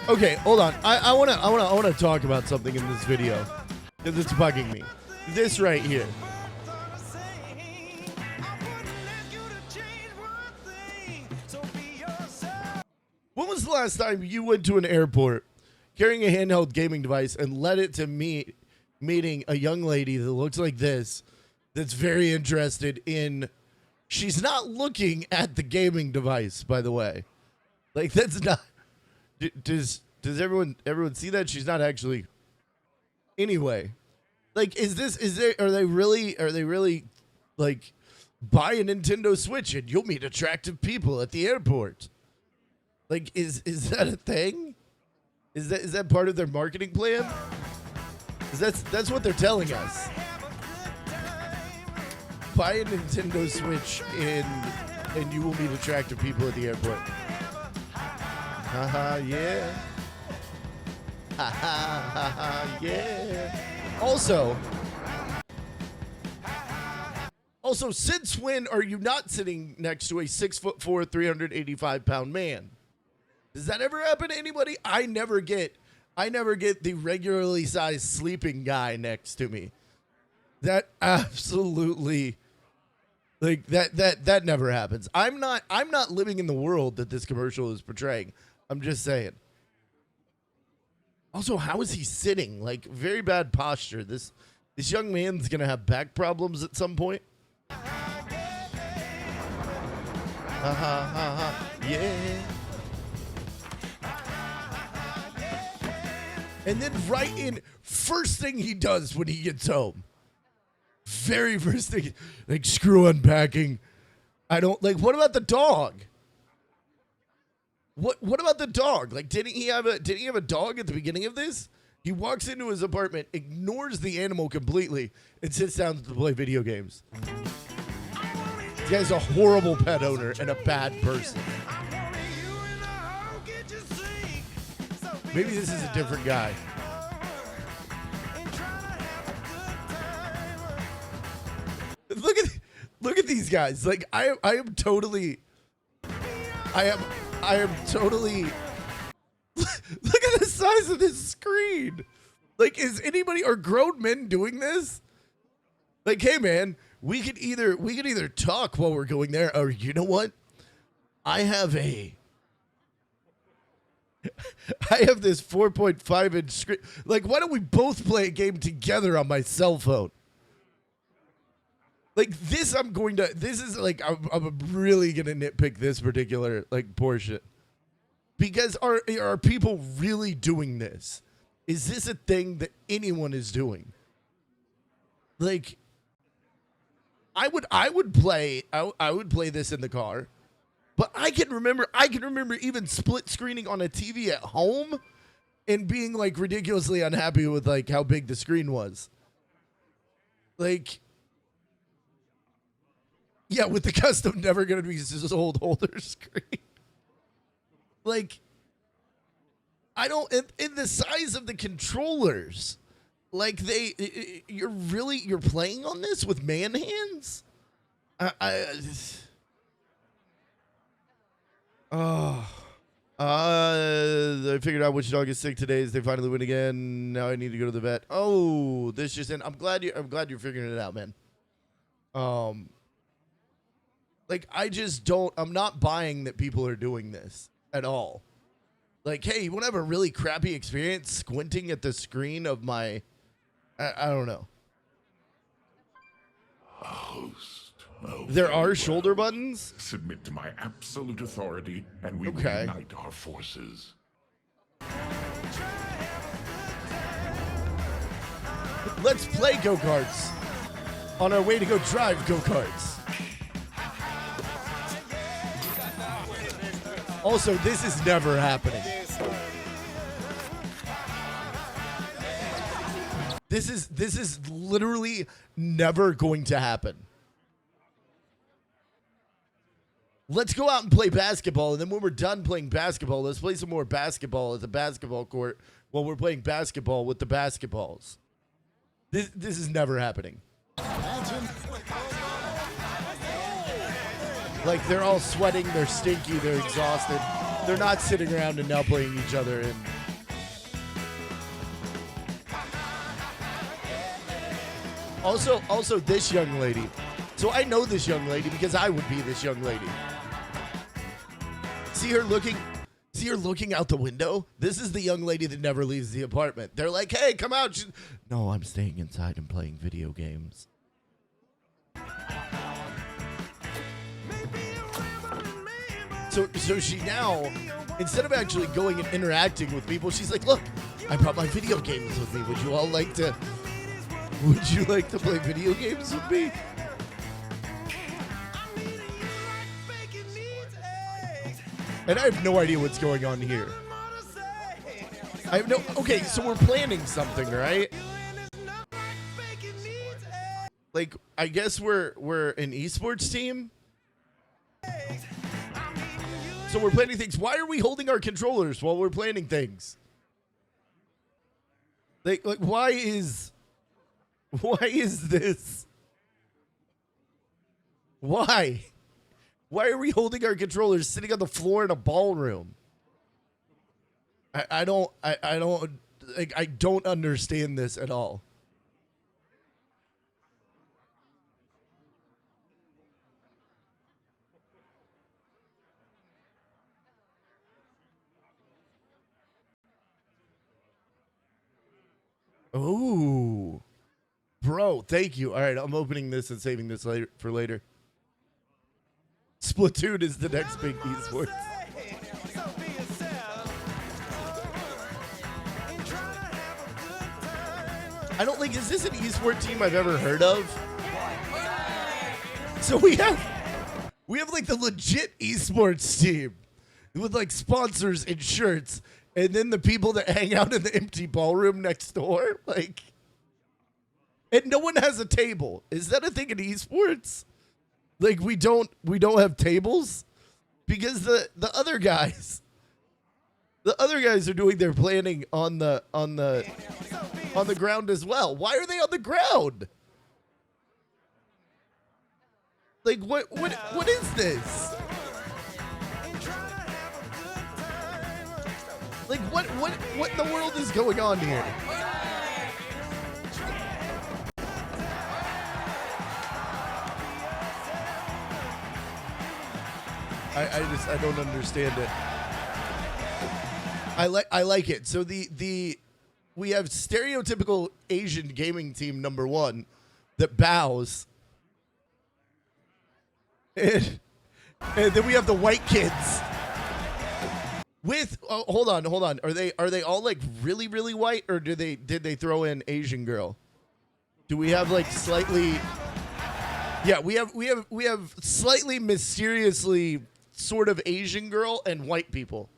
Okay, hold on. I wanna talk about something in this video because it's bugging me. This right here. When was the last time you went to an airport carrying a handheld gaming device and led it to meeting a young lady that looks like this, that's very interested in? She's not looking at the gaming device, by the way. Like, that's not. Does everyone see that? She's not actually. Anyway, like, are they really like, buy a Nintendo Switch and you'll meet attractive people at the airport? Like, is that a thing? Is that part of their marketing plan? That's what they're telling us. Buy a Nintendo Switch and you will meet attractive people at the airport. Haha, yeah. Haha, yeah. Also, since when are you not sitting next to a 6'4", 385-pound man? Does that ever happen to anybody? I never get the regularly sized sleeping guy next to me. That absolutely, like, that never happens. I'm not living in the world that this commercial is portraying. I'm just saying. Also, how is he sitting? Like, very bad posture. This young man's gonna have back problems at some point. Yeah. And then first thing he does when he gets home, very first thing, like, screw unpacking. I don't, like, what about the dog? What about the dog? Like, didn't he have a dog at the beginning of this? He walks into his apartment, ignores the animal completely, and sits down to play video games. This guy's a horrible pet owner and a bad person. Maybe this is a different guy. Look at these guys. Like, I am totally. Look at the size of this screen. Like, are grown men doing this? Like, hey man, we could either talk while we're going there, or you know what? I have this 4.5 inch screen. Like, why don't we both play a game together on my cell phone? Like, this I'm really gonna nitpick this particular, like, portion. Because are people really doing this? Is this a thing that anyone is doing? Like, I would play this in the car, but I can remember even split screening on a TV at home and being, like, ridiculously unhappy with, like, how big the screen was. Like, yeah, with the custom never gonna be sold holder screen. Like, I don't, in the size of the controllers, like, you're playing on this with man hands? I figured out which dog is sick today as they finally win again. Now I need to go to the vet. Oh, this just in. I'm glad you're figuring it out, man. Like, I'm not buying that people are doing this at all. Like, hey, you want to have a really crappy experience squinting at the screen of my, I don't know. There are shoulder buttons? Submit to my absolute authority, and we will unite our forces. Let's play go-karts. On our way to go drive go-karts. Also, this is never happening. This is literally never going to happen. Let's go out and play basketball, and then when we're done playing basketball, let's play some more basketball at the basketball court while we're playing basketball with the basketballs. This is never happening. Like, they're all sweating, they're stinky, they're exhausted. they're not sitting around and now playing each other. And also this young lady. So I know this young lady because I would be this young lady. See her looking out the window? This is the young lady that never leaves the apartment. They're like, hey, come out. No, I'm staying inside and playing video games. So she now, instead of actually going and interacting with people, she's like, look, I brought my video games with me. Would you like to play video games with me? And I have no idea what's going on here. Okay, so we're planning something, right? Like, I guess we're an esports team. So we're planning things. Why are we holding our controllers while we're planning things? Like why is this? Why? Why are we holding our controllers sitting on the floor in a ballroom? I don't understand this at all. Oh, bro, thank you. All right, I'm opening this and saving this for later. Splatoon is the next big esports. I don't think, is this an esport team I've ever heard of? So we have like the legit esports team with like sponsors and shirts, and then the people that hang out in the empty ballroom next door, like, and no one has a table. Is that a thing in esports? Like we don't have tables because the other guys are doing their planning on the ground as well. Why are they on the ground? Like what is this? Like what in the world is going on here? I don't understand it. I like it. So we have stereotypical Asian gaming team number one that bows. And then we have the white kids with hold on. Are they all like really white, or did they throw in Asian girl? Do we have like slightly? Yeah, we have slightly mysteriously sort of Asian girl and white people.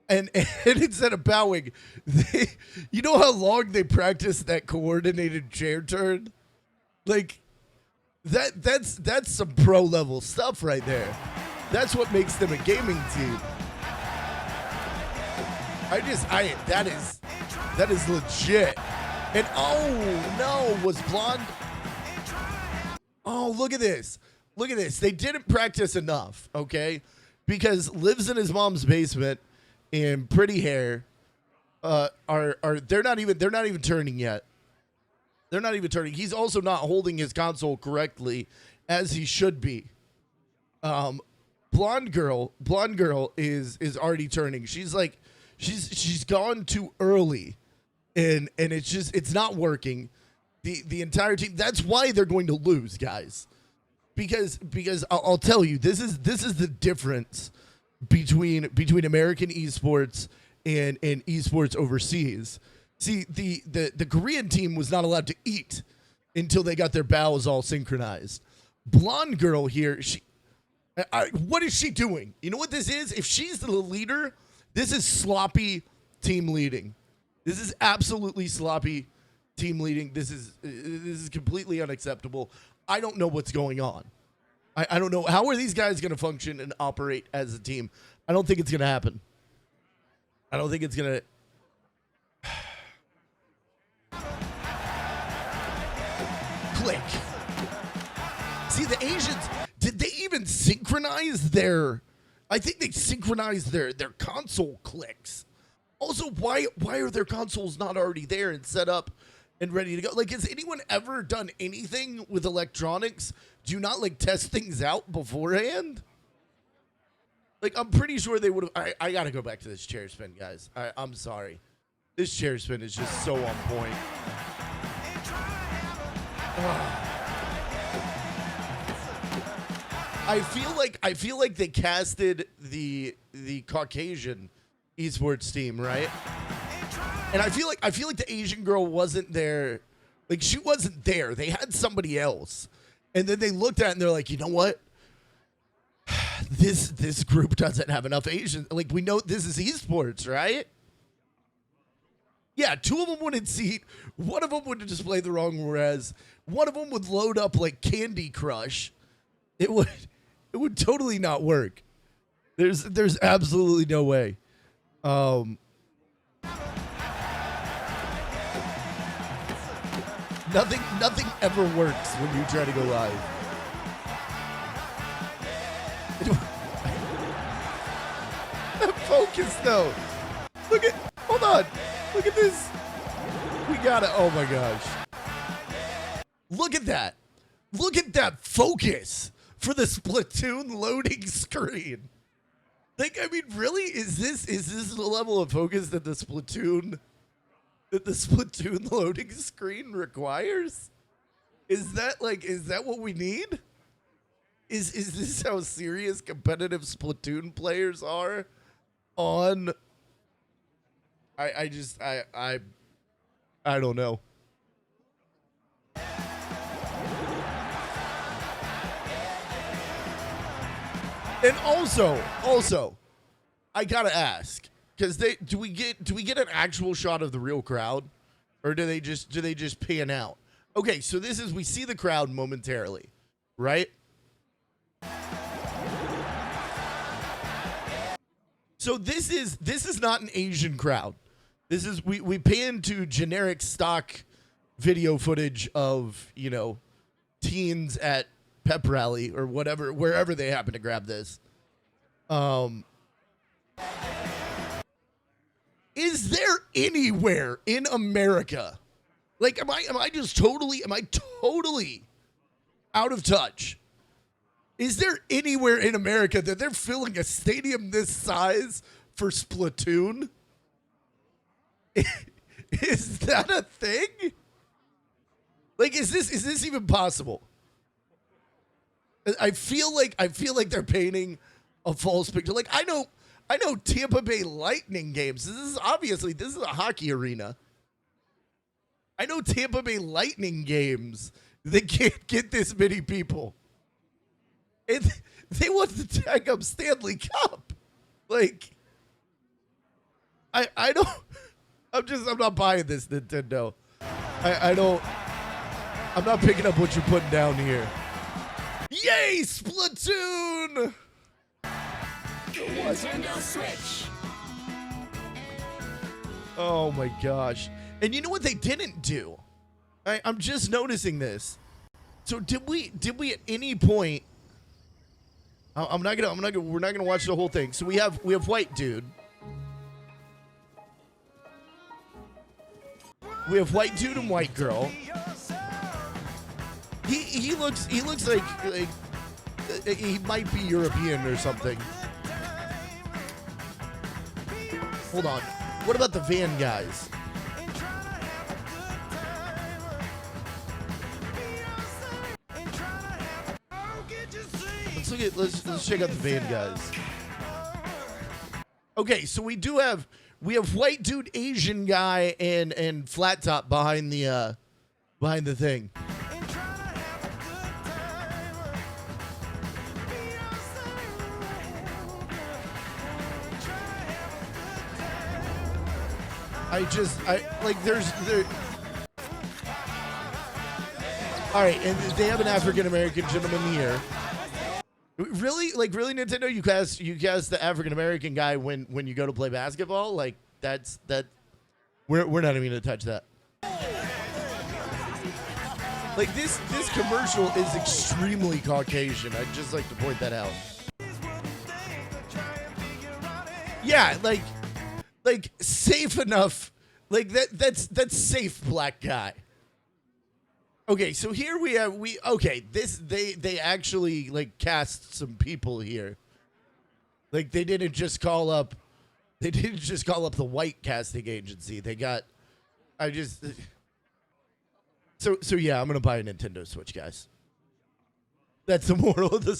And instead of bowing, you know how long they practice that coordinated chair turn? Like that's some pro level stuff right there. That's what makes them a gaming team. That is legit. And oh no, was blonde. Oh, look at this. Look at this. They didn't practice enough, okay? Because lives in his mom's basement and pretty hair they're not even turning yet. They're not even turning. He's also not holding his console correctly as he should be. Blonde girl is already turning. She's like she's gone too early and it's not working. The entire team, that's why they're going to lose, guys. Because I'll tell you, this is the difference between American esports and esports overseas. See, the Korean team was not allowed to eat until they got their bows all synchronized. Blonde girl here, what is she doing? You know what this is? If she's the leader, this is sloppy team leading. This is absolutely sloppy team leading. This is completely unacceptable. I don't know what's going on. I don't know. How are these guys going to function and operate as a team? I don't think it's going to happen. I don't think it's going to... Click. See, the Asians, did they even synchronize their I think they synchronized their console clicks. Also, why are their consoles not already there and set up and ready to go? Like, has anyone ever done anything with electronics? Do you not like test things out beforehand? Like, I'm pretty sure they would have. I gotta go back to this chair spin, guys. I'm sorry. This chair spin is just so on point. I feel like they casted the Caucasian esports team, right? And I feel like the Asian girl wasn't there. Like, she wasn't there. They had somebody else. And then they looked at it and they're like, you know what? This group doesn't have enough Asian. Like, we know this is esports, right? Yeah, 2 of them wouldn't seat. 1 of them would display the wrong res. 1 of them would load up like Candy Crush. It would totally not work. There's absolutely no way. Nothing ever works when you try to go live. Focus though. Hold on. Look at this. We got it. Oh my gosh. Look at that. Look at that focus for the Splatoon loading screen. Like, I mean, really? Is this the level of focus that the Splatoon loading screen requires? Is that what we need? Is this how serious competitive Splatoon players are on? I don't know. And also, I gotta ask, because do we get an actual shot of the real crowd, or do they just pan out? Okay, so we see the crowd momentarily, right? So this is not an Asian crowd. This is we pan to generic stock video footage of, you know, teens at pep rally or whatever, wherever they happen to grab this. Is there anywhere in America, like, am I totally out of touch? Is there anywhere in America that they're filling a stadium this size for Splatoon? Is that a thing? Like, is this even possible? I feel like they're painting a false picture. Like, I know Tampa Bay Lightning games. This is a hockey arena. I know Tampa Bay Lightning games. They can't get this many people. And they want to tag up Stanley Cup. Like, I'm not buying this, Nintendo. I'm not picking up what you're putting down here. Yay, Splatoon! Nintendo Switch. Oh my gosh. And you know what they didn't do? I'm just noticing this. So did we at any point, we're not gonna watch the whole thing. So we have white dude. We have white dude and white girl. He looks like he might be European or something. Hold on. What about the van guys? Let's check out the van guys. Okay, so we have white dude, Asian guy, and flat top behind the thing. All right, and they have an African American gentleman here. Really, Nintendo, you cast the African American guy when you go to play basketball? Like, that we're not even gonna touch that. Like, this commercial is extremely Caucasian. I'd just like to point that out. Yeah, like safe enough. Like that's safe, black guy. Okay, so here they actually like cast some people here. Like they didn't just call up the white casting agency. They got So yeah, I'm going to buy a Nintendo Switch, guys. That's the moral of the